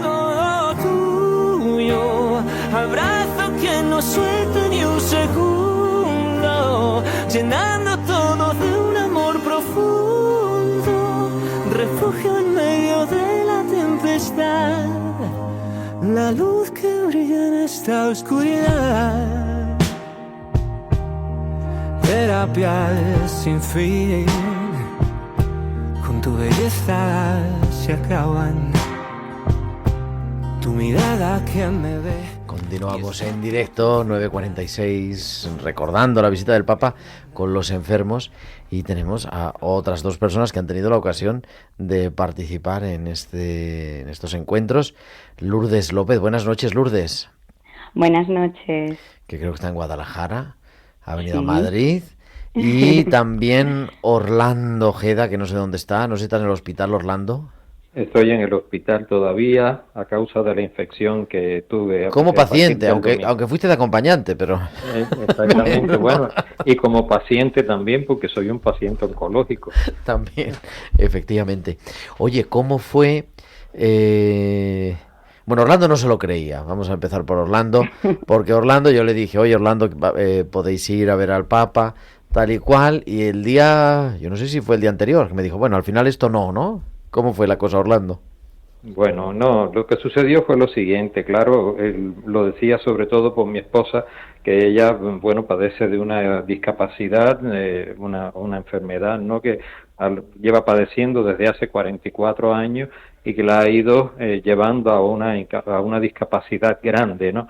Todo tuyo, abrazo que no suelta ni un segundo, llenando todo de un amor profundo, refugio en medio de la tempestad, la luz que brilla en esta oscuridad. Terapias sin fin, con tu belleza se acaban, tu mirada que me ve. Continuamos en directo, 9:46, recordando la visita del Papa con los enfermos, y tenemos a otras dos personas que han tenido la ocasión de participar en estos encuentros. Lourdes López, buenas noches, Lourdes. Buenas noches. Que creo que está en Guadalajara, ha venido a Madrid. Y también Orlando Ojeda, que no sé dónde está, no sé si está en el hospital, Orlando. Estoy en el hospital todavía a causa de la infección que tuve. Como paciente, aunque fuiste de acompañante, pero... Exactamente, bueno, y como paciente también, porque soy un paciente oncológico. También, efectivamente. Oye, ¿cómo fue...? Bueno, Orlando no se lo creía. Vamos a empezar por Orlando, porque Orlando, yo le dije, oye, Orlando, podéis ir a ver al Papa, tal y cual, y el día, yo no sé si fue el día anterior, que me dijo, bueno, al final esto no. ¿Cómo fue la cosa, Orlando? Bueno, no, lo que sucedió fue lo siguiente, claro, lo decía sobre todo por mi esposa, que ella, bueno, padece de una discapacidad, una enfermedad, ¿no?, que lleva padeciendo desde hace 44 años y que la ha ido llevando a una discapacidad grande, ¿no?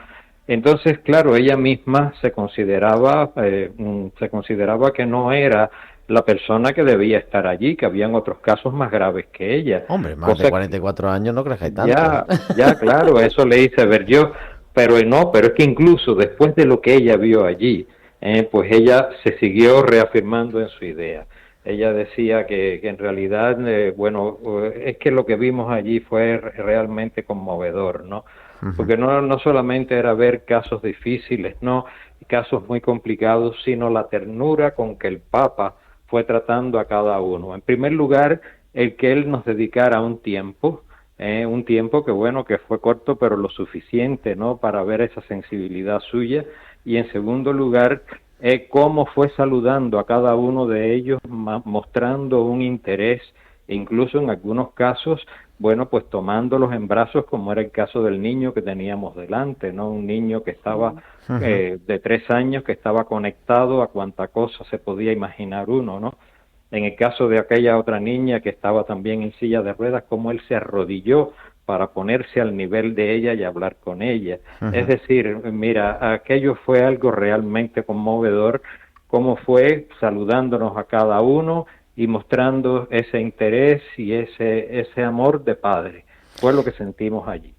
Entonces, claro, ella misma se consideraba que no era la persona que debía estar allí, que habían otros casos más graves que ella. Hombre, más de 44 años no crees que hay tanto. Ya, claro, eso le hice ver yo, pero es que incluso después de lo que ella vio allí, pues ella se siguió reafirmando en su idea. Ella decía que en realidad, es que lo que vimos allí fue realmente conmovedor, ¿no? Porque no solamente era ver casos difíciles, no, casos muy complicados, sino la ternura con que el Papa fue tratando a cada uno. En primer lugar, el que él nos dedicara un tiempo que fue corto pero lo suficiente, ¿no?, para ver esa sensibilidad suya, y en segundo lugar, cómo fue saludando a cada uno de ellos, mostrando un interés, e incluso en algunos casos, pues tomándolos en brazos, como era el caso del niño que teníamos delante, ¿no? Un niño que estaba de 3 años, que estaba conectado a cuanta cosa se podía imaginar uno, ¿no? En el caso de aquella otra niña que estaba también en silla de ruedas, cómo él se arrodilló para ponerse al nivel de ella y hablar con ella. Es decir, mira, aquello fue algo realmente conmovedor, cómo fue saludándonos a cada uno y mostrando ese interés y ese amor de padre. Fue lo que sentimos allí.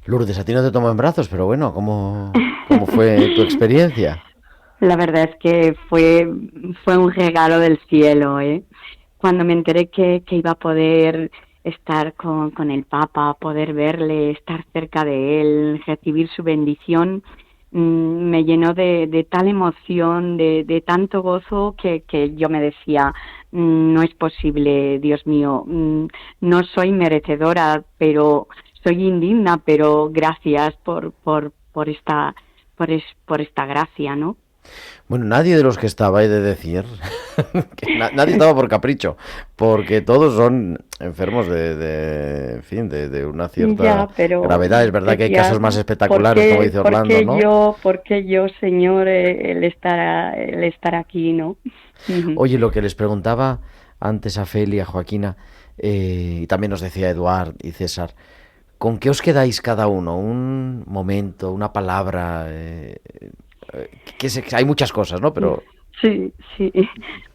Lourdes, a ti no te tomó en brazos, pero bueno, ¿cómo fue tu experiencia? La verdad es que fue un regalo del cielo, ¿eh? Cuando me enteré que iba a poder estar con el Papa, poder verle, estar cerca de él, recibir su bendición, me llenó de tal emoción, de tanto gozo, que yo me decía, no es posible, Dios mío, no soy merecedora, pero soy indigna, pero gracias por esta gracia, ¿no? Bueno, nadie de los que estaba, he de decir, que nadie estaba por capricho, porque todos son enfermos de una cierta gravedad. Es verdad que hay casos más espectaculares, como dice Orlando, ¿no? ¿Por qué yo, Señor, el estar aquí, ¿no? Oye, lo que les preguntaba antes a Feli, a Joaquina, y también nos decía Eduard y César, ¿con qué os quedáis cada uno? Un momento, una palabra hay muchas cosas, ¿no? Pero... Sí, sí.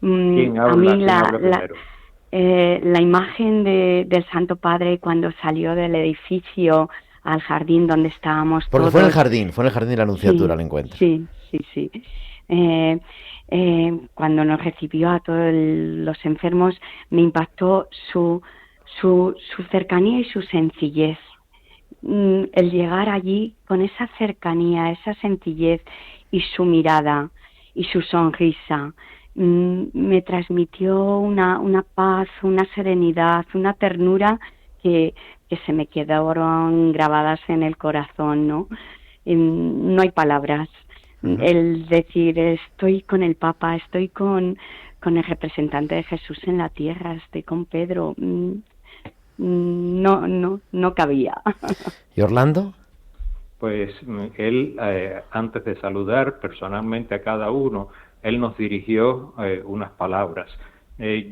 ¿Quién A habla? mí ¿Quién habla primero? la imagen del Santo Padre cuando salió del edificio al jardín donde estábamos Porque todos. fue en el jardín de la Anunciatura Sí, el encuentro. Sí. Cuando nos recibió a todos los enfermos, me impactó su cercanía y su sencillez. El llegar allí con esa cercanía, esa sencillez y su mirada y su sonrisa, me transmitió una paz, una serenidad, una ternura que se me quedaron grabadas en el corazón, ¿no? No hay palabras. El decir, estoy con el Papa, estoy con el representante de Jesús en la tierra, estoy con Pedro, no cabía. ¿Y Orlando? Pues él, antes de saludar personalmente a cada uno, él nos dirigió unas palabras.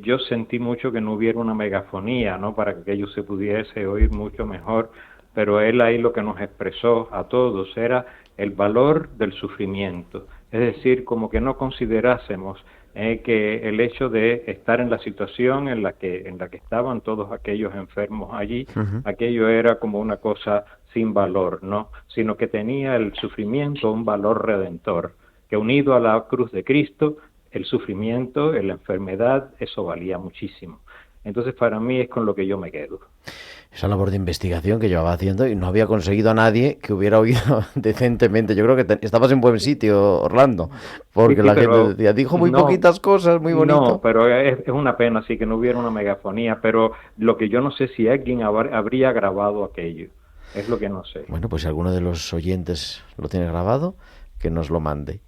Yo sentí mucho que no hubiera una megafonía, ¿no? Para que aquello se pudiese oír mucho mejor, pero él ahí lo que nos expresó a todos era el valor del sufrimiento, es decir, como que no considerásemos que el hecho de estar en la situación en la que estaban todos aquellos enfermos allí, aquello era como una cosa sin valor, ¿no? Sino que tenía el sufrimiento un valor redentor, que unido a la cruz de Cristo, el sufrimiento, la enfermedad, eso valía muchísimo. Entonces, para mí es con lo que yo me quedo. Esa labor de investigación que llevaba haciendo y no había conseguido a nadie que hubiera oído decentemente. Yo creo que estabas en buen sitio, Orlando, porque Sí, la pero gente decía, dijo muy poquitas cosas, muy bonito. No, pero es una pena, sí, que no hubiera una megafonía, pero lo que yo no sé si alguien habría grabado aquello, es lo que no sé. Bueno, pues si alguno de los oyentes lo tiene grabado, que nos lo mande.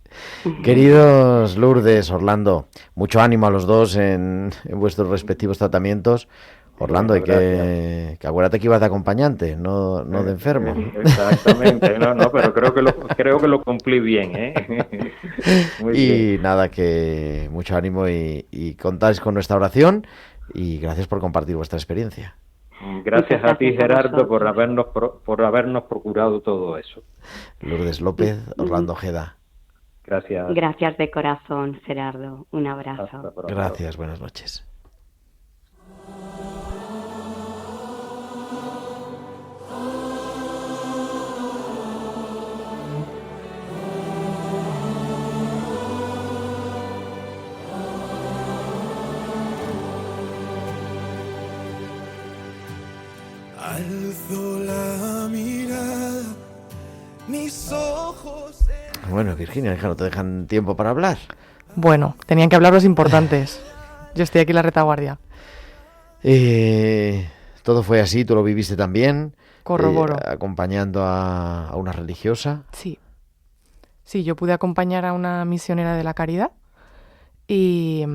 Queridos Lourdes, Orlando, mucho ánimo a los dos en vuestros respectivos tratamientos. Orlando, que acuérdate que ibas de acompañante, no de enfermo. Exactamente, no, pero creo que lo cumplí bien, ¿eh? Muy bien. Nada, que mucho ánimo y contáis con nuestra oración y gracias por compartir vuestra experiencia. Gracias a ti, Gerardo, por habernos procurado todo eso. Lourdes López, Orlando Ojeda. Gracias. Gracias de corazón, Gerardo. Un abrazo. Gracias, buenas noches. Alzo la mirada, mis ojos. Bueno, Virginia, no te dejan tiempo para hablar. Bueno, tenían que hablar los importantes. Yo estoy aquí en la retaguardia. Todo fue así, tú lo viviste también. Corroboro. Acompañando a una religiosa. Sí. Sí, yo pude acompañar a una misionera de la caridad y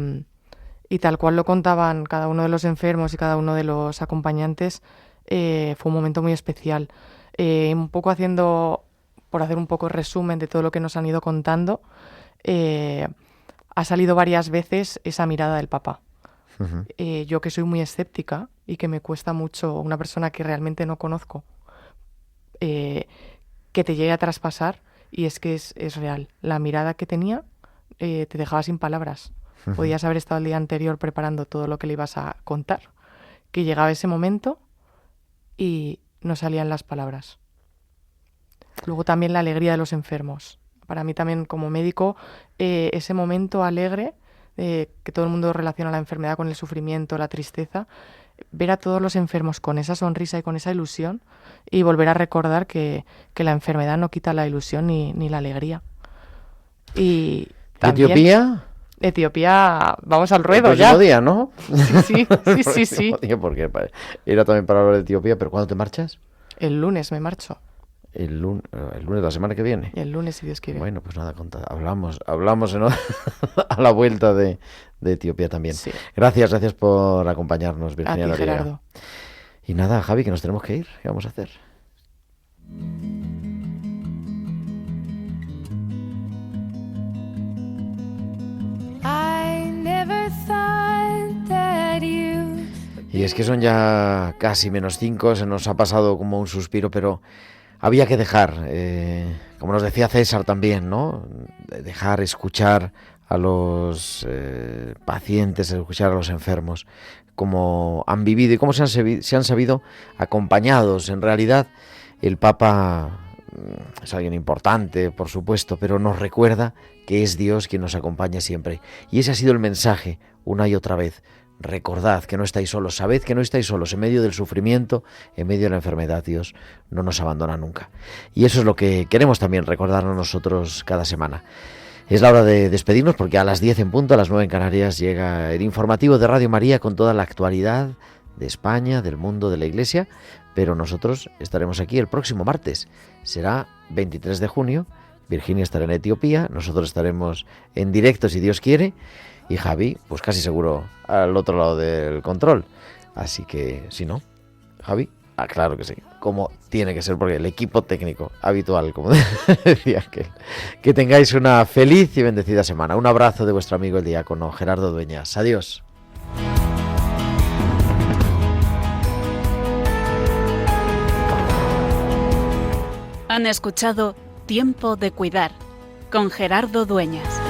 tal cual lo contaban cada uno de los enfermos y cada uno de los acompañantes, fue un momento muy especial. Un poco por hacer un poco el resumen de todo lo que nos han ido contando, ha salido varias veces esa mirada del Papa. Uh-huh. Yo que soy muy escéptica y que me cuesta mucho, una persona que realmente no conozco, que te llegue a traspasar, y es que es real. La mirada que tenía te dejaba sin palabras. Uh-huh. Podías haber estado el día anterior preparando todo lo que le ibas a contar, que llegaba ese momento y no salían las palabras. Luego también la alegría de los enfermos. Para mí también como médico, ese momento alegre, que todo el mundo relaciona la enfermedad con el sufrimiento, la tristeza, ver a todos los enfermos con esa sonrisa y con esa ilusión y volver a recordar que la enfermedad no quita la ilusión ni la alegría. Y también, Etiopía, vamos al ruedo ya. El próximo día, ¿no? Sí. Porque era también para hablar de Etiopía, pero ¿cuándo te marchas? El lunes me marcho. El lunes de la semana que viene. El lunes, si Dios quiere. Bueno, pues nada, hablamos a la vuelta de Etiopía también. Sí. Gracias por acompañarnos, Virginia. A ti, Gerardo. Y nada, Javi, que nos tenemos que ir. ¿Qué vamos a hacer? Y es que son ya casi -5, se nos ha pasado como un suspiro, pero había que dejar, como nos decía César también, ¿no? Dejar escuchar a los pacientes, escuchar a los enfermos, cómo han vivido y cómo se han sabido acompañados. En realidad, el Papa es alguien importante, por supuesto, pero nos recuerda que es Dios quien nos acompaña siempre. Y ese ha sido el mensaje, una y otra vez. Recordad que no estáis solos, sabed que no estáis solos, en medio del sufrimiento, en medio de la enfermedad, Dios no nos abandona nunca. Y eso es lo que queremos también recordarnos nosotros cada semana. Es la hora de despedirnos porque a las 10 en punto, a las 9 en Canarias, llega el informativo de Radio María con toda la actualidad de España, del mundo, de la Iglesia, pero nosotros estaremos aquí el próximo martes. Será 23 de junio, Virginia estará en Etiopía, nosotros estaremos en directo si Dios quiere, y Javi, pues casi seguro al otro lado del control. Así que, si no, Javi, claro que sí, como tiene que ser, porque el equipo técnico habitual, como decía aquel. Que tengáis una feliz y bendecida semana. Un abrazo de vuestro amigo el diácono Gerardo Dueñas. Adiós. Han escuchado Tiempo de Cuidar con Gerardo Dueñas.